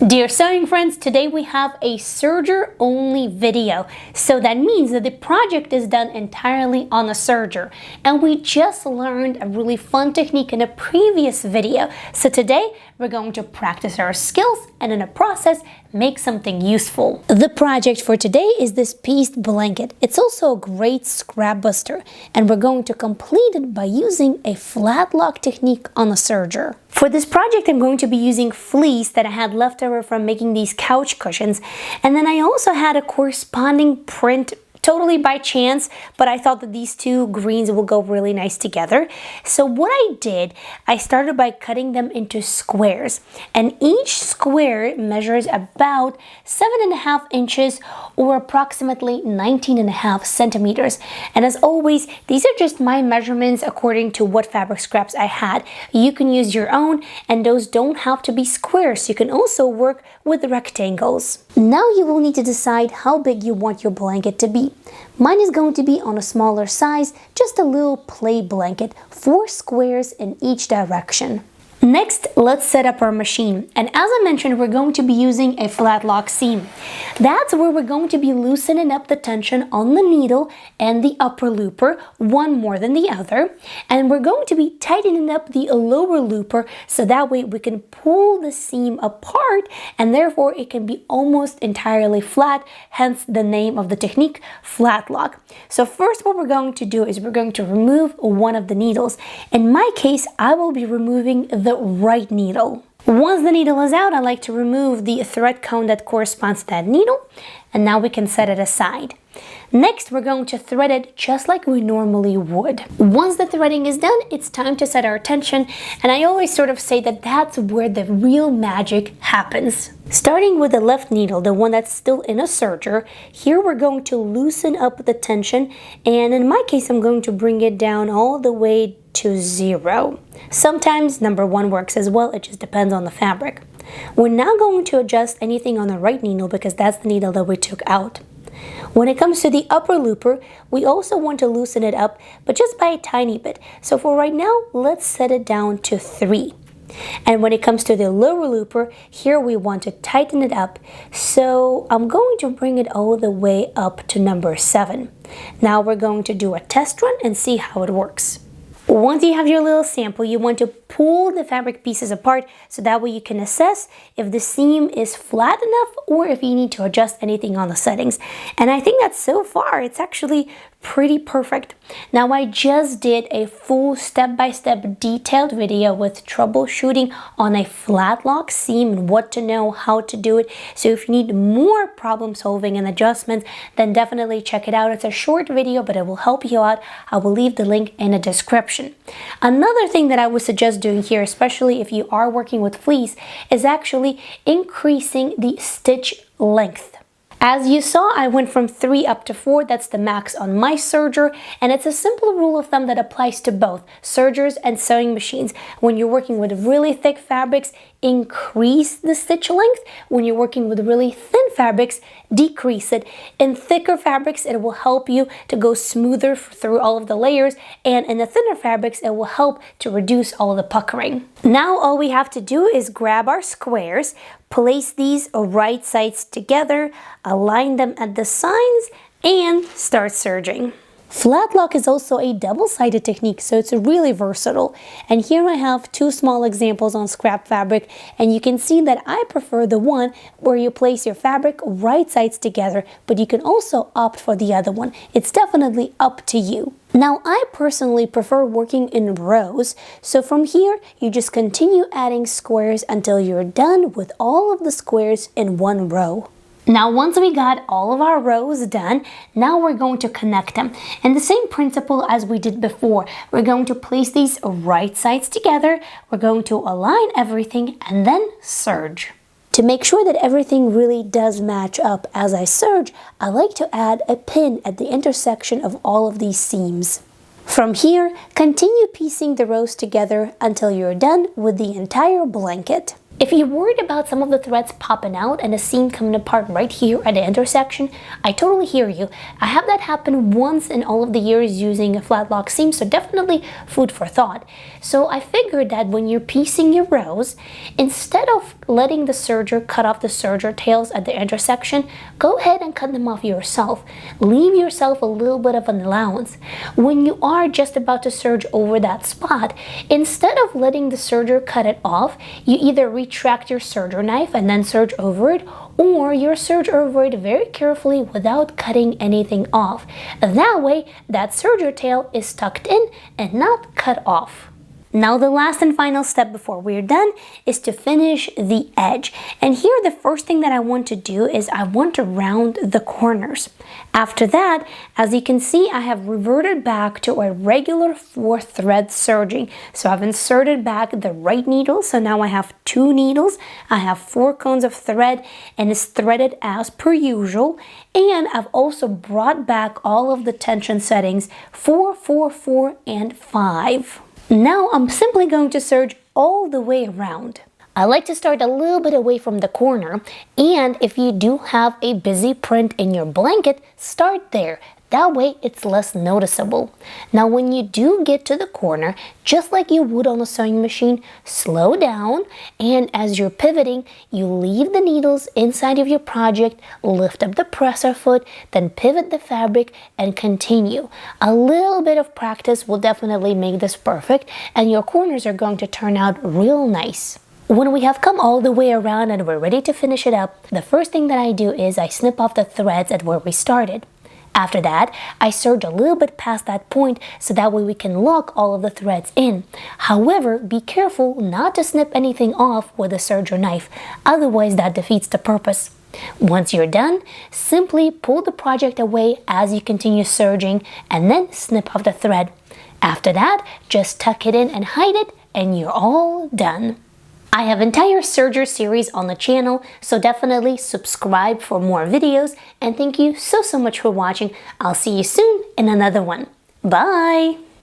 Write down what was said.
Dear sewing friends, today we have a serger only video. So that means that the project is done entirely on a serger. And we just learned a really fun technique in a previous video. So today we're going to practice our skills and in the process make something useful. The project for today is this pieced blanket. It's also a great scrap buster, and we're going to complete it by using a flat lock technique on a serger. For this project, I'm going to be using fleece that I had left over from making these couch cushions, and then I also had a corresponding print totally by chance, but I thought that these two greens will go really nice together. So what I did, I started by cutting them into squares, and each square measures about 7.5 inches or approximately 19.5 centimeters. And as always, these are just my measurements according to what fabric scraps I had. You can use your own, and those don't have to be squares. You can also work with rectangles. Now you will need to decide how big you want your blanket to be. Mine is going to be on a smaller size, just a little play blanket, 4 squares in each direction. Next, let's set up our machine, and as I mentioned, we're going to be using a flat lock seam. That's where we're going to be loosening up the tension on the needle and the upper looper, one more than the other, and we're going to be tightening up the lower looper so that way we can pull the seam apart and therefore it can be almost entirely flat, hence the name of the technique, flat lock. So first what we're going to do is we're going to remove one of the needles. In my case, I will be removing the right needle. Once the needle is out, I like to remove the thread cone that corresponds to that needle, and now we can set it aside. Next, we're going to thread it just like we normally would. Once the threading is done, it's time to set our tension, and I always sort of say that that's where the real magic happens. Starting with the left needle, the one that's still in a serger, here we're going to loosen up the tension, and in my case, I'm going to bring it down all the way to 0. Sometimes number 1 works as well, it just depends on the fabric. We're now going to adjust anything on the right needle because that's the needle that we took out. When it comes to the upper looper, we also want to loosen it up, but just by a tiny bit. So for right now, let's set it down to 3. And when it comes to the lower looper, here we want to tighten it up. So I'm going to bring it all the way up to number 7. Now we're going to do a test run and see how it works. Once you have your little sample, you want to pull the fabric pieces apart so that way you can assess if the seam is flat enough or if you need to adjust anything on the settings. And I think that so far it's actually pretty perfect. Now I just did a full step-by-step detailed video with troubleshooting on a flat lock seam and what to know, how to do it. So if you need more problem solving and adjustments, then definitely check it out. It's a short video, but it will help you out. I will leave the link in the description. Another thing that I would suggest doing here, especially if you are working with fleece, is actually increasing the stitch length. As you saw, I went from 3 up to 4, that's the max on my serger, and it's a simple rule of thumb that applies to both sergers and sewing machines. When you're working with really thick fabrics, increase the stitch length. When you're working with really thin fabrics, decrease it. In thicker fabrics, it will help you to go smoother through all of the layers, and in the thinner fabrics, it will help to reduce all of the puckering. Now all we have to do is grab our squares, place these right sides together, align them at the sides, and start serging. Flat lock is also a double-sided technique, so it's really versatile. And here I have 2 small examples on scrap fabric, and you can see that I prefer the one where you place your fabric right sides together, but you can also opt for the other one. It's definitely up to you. Now, I personally prefer working in rows, so from here, you just continue adding squares until you're done with all of the squares in one row. Now, once we got all of our rows done, now we're going to connect them. And the same principle as we did before, we're going to place these right sides together, we're going to align everything, and then serge. To make sure that everything really does match up as I serge, I like to add a pin at the intersection of all of these seams. From here, continue piecing the rows together until you're done with the entire blanket. If you're worried about some of the threads popping out and the seam coming apart right here at the intersection, I totally hear you. I have that happen once in all of the years using a flat lock seam, so definitely food for thought. So I figured that when you're piecing your rows, instead of letting the serger cut off the serger tails at the intersection, go ahead and cut them off yourself. Leave yourself a little bit of an allowance. When you are just about to serge over that spot, instead of letting the serger cut it off, you either retract your serger knife and then serge over it, or you serge over it very carefully without cutting anything off. That way, that serger tail is tucked in and not cut off. Now the last and final step before we're done is to finish the edge. And here the first thing that I want to do is I want to round the corners. After that, as you can see, I have reverted back to a regular 4-thread serging. So I've inserted back the right needle, so now I have 2 needles. I have 4 cones of thread and it's threaded as per usual. And I've also brought back all of the tension settings 4, 4, 4, and 5. Now I'm simply going to serge all the way around. I like to start a little bit away from the corner, and if you do have a busy print in your blanket, start there. That way it's less noticeable. Now when you do get to the corner, just like you would on a sewing machine, slow down, and as you're pivoting, you leave the needles inside of your project, lift up the presser foot, then pivot the fabric and continue. A little bit of practice will definitely make this perfect, and your corners are going to turn out real nice. When we have come all the way around and we're ready to finish it up, the first thing that I do is I snip off the threads at where we started. After that, I serge a little bit past that point so that way we can lock all of the threads in. However, be careful not to snip anything off with a serger knife, otherwise that defeats the purpose. Once you're done, simply pull the project away as you continue serging and then snip off the thread. After that, just tuck it in and hide it and you're all done. I have entire serger series on the channel, so definitely subscribe for more videos, and thank you so much for watching. I'll see you soon in another one. Bye!